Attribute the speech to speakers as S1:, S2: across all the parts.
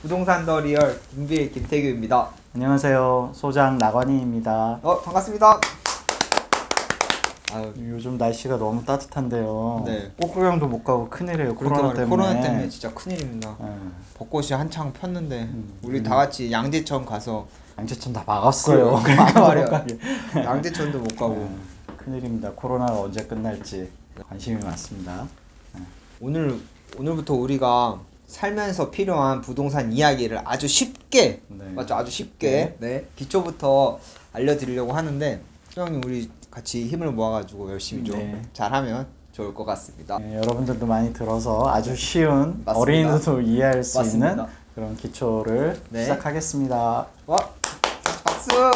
S1: 부동산 더 리얼 김빌 김태규입니다.
S2: 안녕하세요. 소장 나관희입니다.
S1: 반갑습니다.
S2: 요즘 날씨가 너무 따뜻한데요.
S1: 네.
S2: 꽃구경도 못 가고 큰일이에요. 코로나 때문에.
S1: 코로나 때문에 진짜 큰일입니다. 벚꽃이 한창 폈는데 우리 다 같이 양재천 가서
S2: 양재천 다 막았어요.
S1: 그러니까 말이야. 양재천도 못 가고.
S2: 큰일입니다. 코로나가 언제 끝날지 관심이 많습니다.
S1: 오늘부터 우리가 살면서 필요한 부동산 이야기를 아주 쉽게, 맞죠? 아주 쉽게 기초부터 알려드리려고 하는데, 소장님 우리 같이 힘을 모아가지고 열심히 좀 잘하면 좋을 것 같습니다.
S2: 여러분들도 많이 들어서 아주 쉬운
S1: 맞습니다.
S2: 어린이도 이해할 수
S1: 맞습니다.
S2: 있는 그런 기초를 시작하겠습니다.
S1: 박수!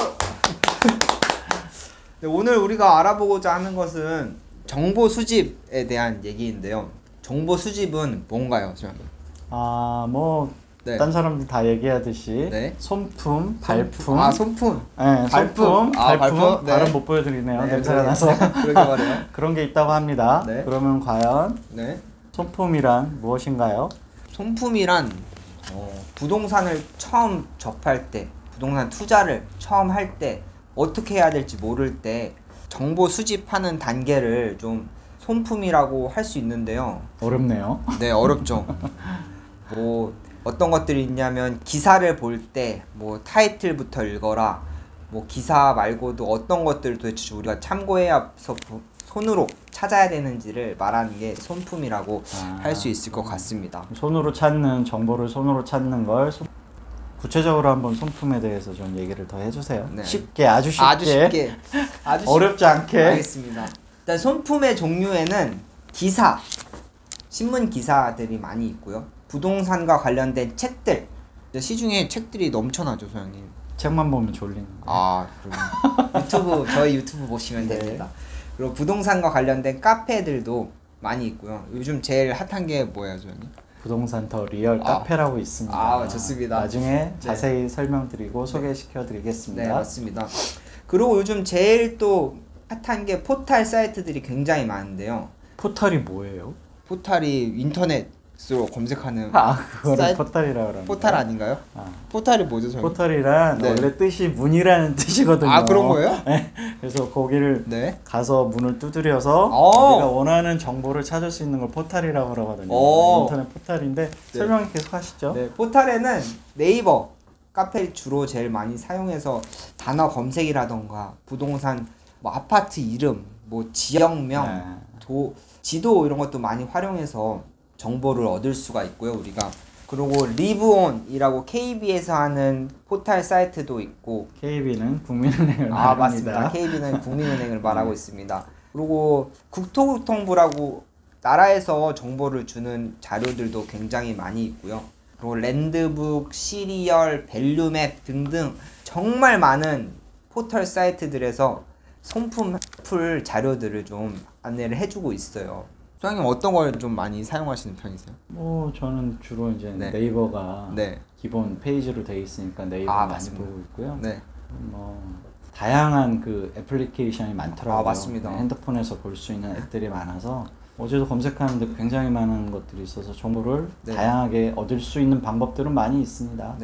S1: 오늘 우리가 알아보고자 하는 것은 정보 수집에 대한 얘기인데요. 정보 수집은 뭔가요, 소장님?
S2: 딴 사람들 다 얘기하듯이 손품, 발품.
S1: 손품.
S2: 네,
S1: 발품.
S2: 발품. 발음 못 보여드리네요. 냄새가 나서.
S1: 그러게 말이에요.
S2: 그런 게 있다고 합니다. 그러면 과연 손품이란 무엇인가요?
S1: 손품이란 부동산을 처음 접할 때, 부동산 투자를 처음 할 때 어떻게 해야 될지 모를 때 정보 수집하는 단계를 좀 손품이라고 할 수 있는데요.
S2: 어렵네요.
S1: 네, 어렵죠. 어떤 것들이 있냐면 기사를 볼 때 타이틀부터 읽어라, 기사 말고도 어떤 것들을 도대체 우리가 참고해서 손으로 찾아야 되는지를 말하는 게 손품이라고 할 수 있을 것 같습니다.
S2: 손으로 찾는 정보를 손으로 찾는 걸 구체적으로 한번 손품에 대해서 좀 얘기를 더 해주세요. 쉽게, 아주 쉽게, 어렵지 않게.
S1: 알겠습니다. 일단 손품의 종류에는 기사, 신문 기사들이 많이 있고요. 부동산과 관련된 책들, 시중에 책들이 넘쳐나죠, 소장님.
S2: 책만 보면 졸리는.
S1: 그럼 저희 유튜브 보시면 됩니다. 그리고 부동산과 관련된 카페들도 많이 있고요. 요즘 제일 핫한 게 뭐예요, 소장님?
S2: 부동산 더 리얼 카페라고 있습니다.
S1: 좋습니다.
S2: 나중에 자세히 설명드리고 소개시켜드리겠습니다.
S1: 네, 맞습니다. 그리고 요즘 제일 또 핫한 게 포털 사이트들이 굉장히 많은데요.
S2: 포털이 뭐예요?
S1: 포털이 인터넷으로 검색하는
S2: 그거를 포털이라고 합니다.
S1: 포털 아닌가요? 포털이 뭐죠, 저희?
S2: 포털이란 원래 뜻이 문이라는 뜻이거든요.
S1: 그런 거예요?
S2: 네. 그래서 거기를 가서 문을 두드려서 우리가 원하는 정보를 찾을 수 있는 걸 포털이라고 하거든요. 인터넷 포털인데 설명 계속 하시죠.
S1: 포털에는 네이버 카페 주로 제일 많이 사용해서 단어 검색이라던가 부동산 아파트 이름, 지역명, 지도 이런 것도 많이 활용해서 정보를 얻을 수가 있고요, 우리가. 그리고 리브온이라고 KB에서 하는 포털 사이트도 있고.
S2: KB는 국민은행을 말합니다.
S1: 맞습니다. KB는 국민은행을 말하고 있습니다. 그리고 국토교통부라고 나라에서 정보를 주는 자료들도 굉장히 많이 있고요. 그리고 랜드북, 시리얼, 밸류맵 등등 정말 많은 포털 사이트들에서 손품 풀 자료들을 좀 안내를 해주고 있어요. 소장님 어떤 걸 좀 많이 사용하시는 편이세요?
S2: 저는 주로 이제 네이버가 기본 페이지로 되어 있으니까 네이버 많이 보고 있고요. 다양한 그 애플리케이션이 많더라고요.
S1: 맞습니다.
S2: 핸드폰에서 볼 수 있는 앱들이 많아서 어제도 검색하는데 굉장히 많은 것들이 있어서 정보를 다양하게 얻을 수 있는 방법들은 많이 있습니다.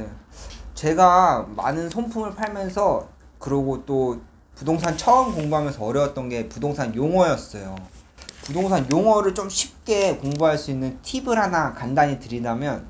S1: 제가 많은 손품을 팔면서 그리고 또 부동산 처음 공부하면서 어려웠던 게 부동산 용어였어요. 부동산 용어를 좀 쉽게 공부할 수 있는 팁을 하나 간단히 드리자면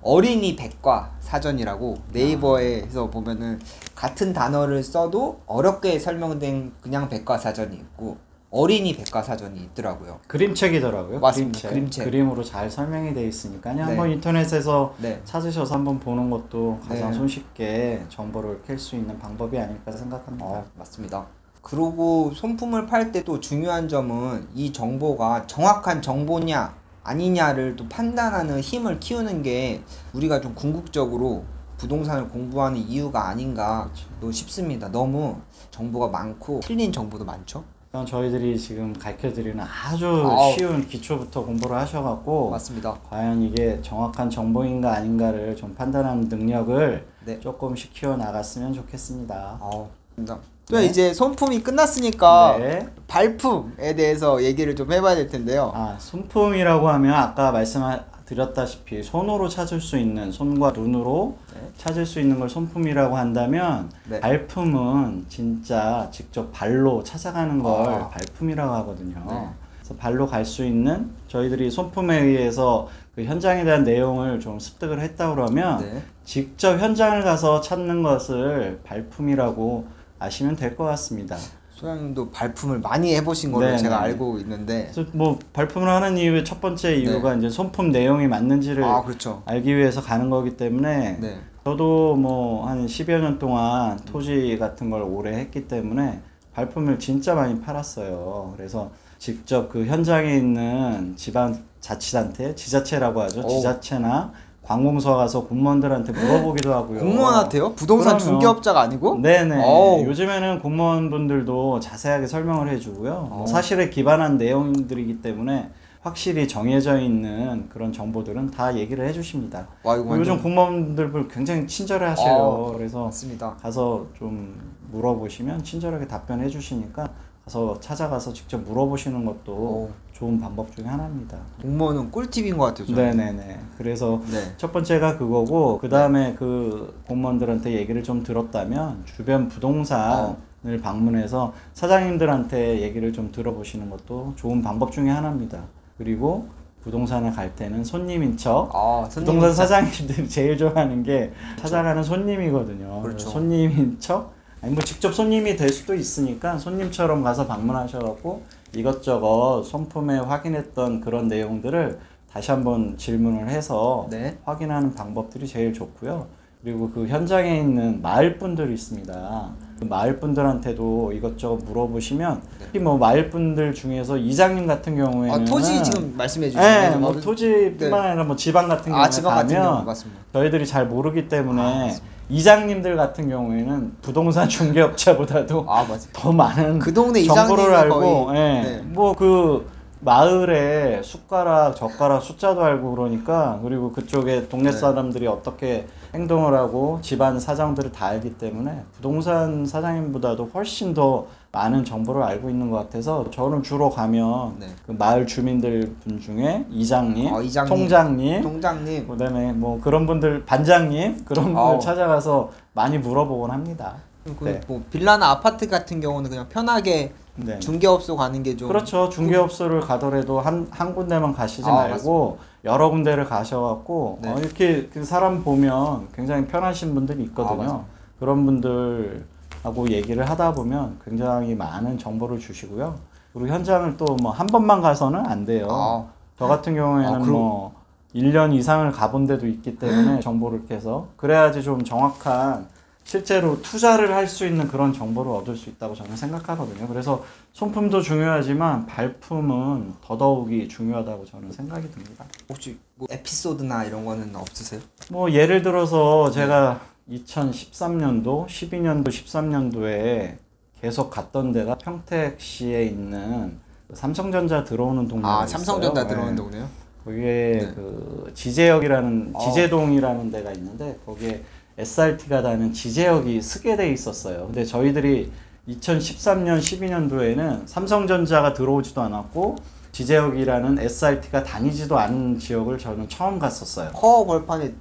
S1: 어린이 백과사전이라고 네이버에서 보면은 같은 단어를 써도 어렵게 설명된 그냥 백과사전이 있고 어린이 백과사전이 있더라고요.
S2: 그림책이더라고요.
S1: 맞습니다. 그림책.
S2: 그림으로 잘 설명이 되어 있으니까 한번 인터넷에서 찾으셔서 한번 보는 것도 가장 손쉽게 정보를 캘 수 있는 방법이 아닐까 생각합니다.
S1: 맞습니다. 그리고 손품을 팔 때도 중요한 점은 이 정보가 정확한 정보냐 아니냐를 또 판단하는 힘을 키우는 게 우리가 좀 궁극적으로 부동산을 공부하는 이유가 아닌가 또 싶습니다. 너무 정보가 많고 틀린 정보도 많죠.
S2: 저희들이 지금 가르쳐드리는 아주 쉬운 기초부터 공부를 하셔갖고
S1: 맞습니다.
S2: 과연 이게 정확한 정보인가 아닌가를 좀 판단하는 능력을 조금씩 키워나갔으면 좋겠습니다.
S1: 또 이제 손품이 끝났으니까 발품에 대해서 얘기를 좀 해봐야 될 텐데요.
S2: 손품이라고 하면 아까 드렸다시피 손으로 찾을 수 있는, 손과 눈으로 찾을 수 있는 걸 손품이라고 한다면 발품은 진짜 직접 발로 찾아가는 걸 발품이라고 하거든요. 그래서 발로 갈 수 있는, 저희들이 손품에 의해서 그 현장에 대한 내용을 좀 습득을 했다 그러면 직접 현장을 가서 찾는 것을 발품이라고 아시면 될 것 같습니다.
S1: 소장님도 발품을 많이 해보신 걸로 제가 알고 있는데,
S2: 뭐 발품을 하는 이유의 첫 번째 이유가 이제 손품 내용이 맞는지를
S1: 그렇죠.
S2: 알기 위해서 가는 거기 때문에 저도 뭐 한 10여 년 동안 토지 같은 걸 오래 했기 때문에 발품을 진짜 많이 팔았어요. 그래서 직접 그 현장에 있는 지방자치단체, 지자체라고 하죠. 지자체나 관공서 가서 공무원들한테 물어보기도 하고요.
S1: 공무원한테요? 부동산 중개업자가 아니고?
S2: 네네. 요즘에는 공무원분들도 자세하게 설명을 해주고요. 사실에 기반한 내용들이기 때문에 확실히 정해져 있는 그런 정보들은 다 얘기를 해주십니다. 요즘 공무원들 굉장히 친절해 하셔요. 그래서
S1: 맞습니다.
S2: 가서 좀 물어보시면 친절하게 답변해 주시니까 가서 찾아가서 직접 물어보시는 것도 좋은 방법 중에 하나입니다.
S1: 공무원은 꿀팁인 것 같아요.
S2: 네네네. 그래서 첫 번째가 그거고, 그 다음에 그 공무원들한테 얘기를 좀 들었다면 주변 부동산을 방문해서 사장님들한테 얘기를 좀 들어보시는 것도 좋은 방법 중에 하나입니다. 그리고 부동산을 갈 때는 손님인 척, 부동산 사장님들이 제일 좋아하는 게 찾아가는 손님이거든요. 그렇죠. 손님인 척, 아니 뭐 직접 손님이 될 수도 있으니까 손님처럼 가서 방문하셔갖고 이것저것 손품에 확인했던 그런 내용들을 다시 한번 질문을 해서 확인하는 방법들이 제일 좋고요. 그리고 그 현장에 있는 마을 분들이 있습니다. 그 마을 분들한테도 이것저것 물어보시면 특히 뭐 마을 분들 중에서 이장님 같은 경우에는
S1: 토지 지금 말씀해 주시는
S2: 뭐 토지뿐만 아니라 뭐 지방 같은 경우에 가면 저희들이 잘 모르기 때문에 이장님들 같은 경우에는 부동산 중개업자보다도 더 많은
S1: 그 동네
S2: 정보를 알고 뭐 그 마을에 숟가락, 젓가락 숫자도 알고 그러니까, 그리고 그쪽에 동네 사람들이 어떻게 행동을 하고 집안 사정들을 다 알기 때문에 부동산 사장님보다도 훨씬 더 많은 정보를 알고 있는 것 같아서 저는 주로 가면 그 마을 주민들 분 중에 이장님, 통장님, 그다음에 뭐 그런 분들, 반장님, 그런 분들 찾아가서 많이 물어보곤 합니다.
S1: 뭐 빌라나 아파트 같은 경우는 그냥 편하게 중개업소 가는 게 좀,
S2: 그렇죠. 중개업소를 가더라도 한 군데만 가시지 말고 여러 군데를 가셔갖고 이렇게 그 사람 보면 굉장히 편하신 분들이 있거든요. 그런 분들하고 얘기를 하다 보면 굉장히 많은 정보를 주시고요. 그리고 현장을 또 뭐 한 번만 가서는 안 돼요. 저 같은 경우에는 뭐 1년 이상을 가본 데도 있기 때문에 정보를 깨서, 그래야지 좀 정확한 실제로 투자를 할 수 있는 그런 정보를 얻을 수 있다고 저는 생각하거든요. 그래서 손품도 중요하지만 발품은 더더욱이 중요하다고 저는 생각이 듭니다.
S1: 혹시 뭐 에피소드나 이런 거는 없으세요?
S2: 뭐 예를 들어서 제가 2013년도, 12년도, 13년도에 계속 갔던 데가 평택시에 있는 삼성전자 들어오는 동네가 있어요.
S1: 삼성전자 들어오는 동네요?
S2: 거기에 그 지제동이라는 데가 있는데 거기에 SRT가 다는 지제역이 쓰게 돼 있었어요. 근데 저희들이 2013년, 12년도에는 삼성전자가 들어오지도 않았고 지제역이라는 SRT가 다니지도 않은 지역을 저는 처음 갔었어요.
S1: 허 벌판에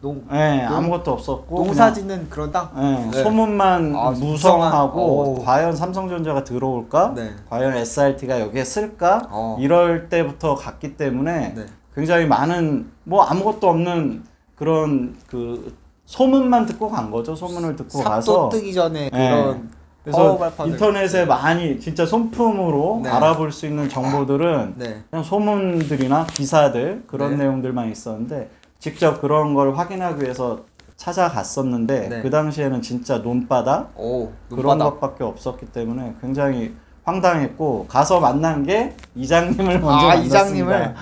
S2: 아무것도 없었고
S1: 농사짓는 그런 땅?
S2: 소문만 무성하고 과연 삼성전자가 들어올까? 과연 SRT가 여기에 쓸까? 이럴 때부터 갔기 때문에 굉장히 많은, 뭐 아무것도 없는 그런 그 소문만 듣고 간 거죠. 소문을 듣고 가서
S1: 삽도 뜨기 전에 그런
S2: 그래서 인터넷에 많이 진짜 손품으로 알아볼 수 있는 정보들은 그냥 소문들이나 기사들 그런 내용들만 있었는데, 직접 그런 걸 확인하기 위해서 찾아갔었는데 그 당시에는 진짜 논바다 그런 것밖에 없었기 때문에 굉장히 황당했고, 가서 만난 게 이장님을 먼저 만났습니다.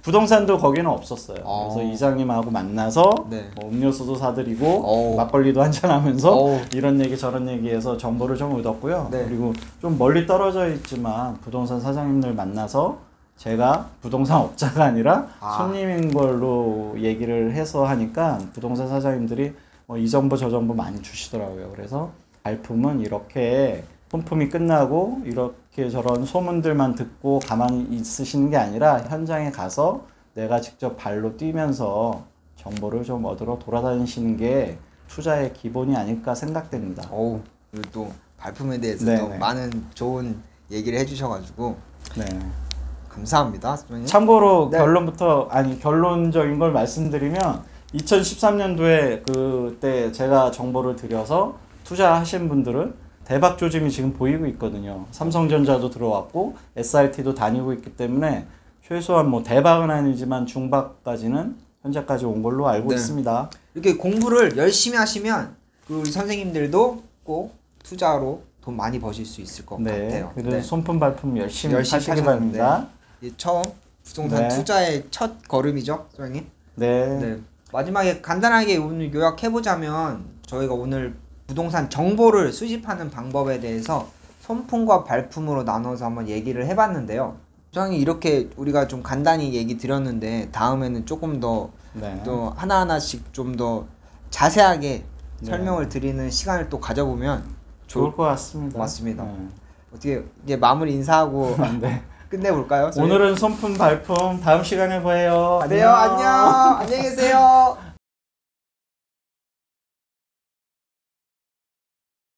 S2: 부동산도 거기는 없었어요. 그래서 이장님하고 만나서 뭐 음료수도 사드리고 막걸리도 한잔하면서 이런 얘기 저런 얘기해서 정보를 좀 얻었고요. 그리고 좀 멀리 떨어져 있지만 부동산 사장님들 만나서 제가 부동산 업자가 아니라 손님인 걸로 얘기를 해서 하니까 부동산 사장님들이 이 정보 저 정보 많이 주시더라고요. 그래서 발품은 이렇게 손품이 끝나고 이렇게 저런 소문들만 듣고 가만히 있으시는 게 아니라 현장에 가서 내가 직접 발로 뛰면서 정보를 좀 얻으러 돌아다니시는 게 투자의 기본이 아닐까 생각됩니다.
S1: 어우, 그리고 또 발품에 대해서도 많은 좋은 얘기를 해주셔가지고
S2: 네.
S1: 감사합니다. 선생님.
S2: 참고로 결론적인 걸 말씀드리면 2013년도에 그때 제가 정보를 드려서 투자하신 분들은 대박 조짐이 지금 보이고 있거든요. 삼성전자도 들어왔고 SRT도 다니고 있기 때문에 최소한 뭐 대박은 아니지만 중박까지는 현재까지 온 걸로 알고 있습니다.
S1: 이렇게 공부를 열심히 하시면 우리 선생님들도 꼭 투자로 돈 많이 버실 수 있을 것 같아요.
S2: 그래서 손품 발품 열심히 하시기 바랍니다.
S1: 처음 부동산 투자의 첫 걸음이죠, 선생님?
S2: 네.
S1: 마지막에 간단하게 오늘 요약해보자면 저희가 오늘 부동산 정보를 수집하는 방법에 대해서 손품과 발품으로 나눠서 한번 얘기를 해봤는데요. 선생님 이렇게 우리가 좀 간단히 얘기 드렸는데 다음에는 조금 더 또 하나하나씩 좀 더 자세하게 설명을 드리는 시간을 또 가져보면
S2: 좋을 것 같습니다.
S1: 맞습니다. 어떻게 이제 마무리 인사하고 끝내볼까요?
S2: 오늘은 손품 발품 다음 시간에 봐요.
S1: 안녕. 안녕히 계세요.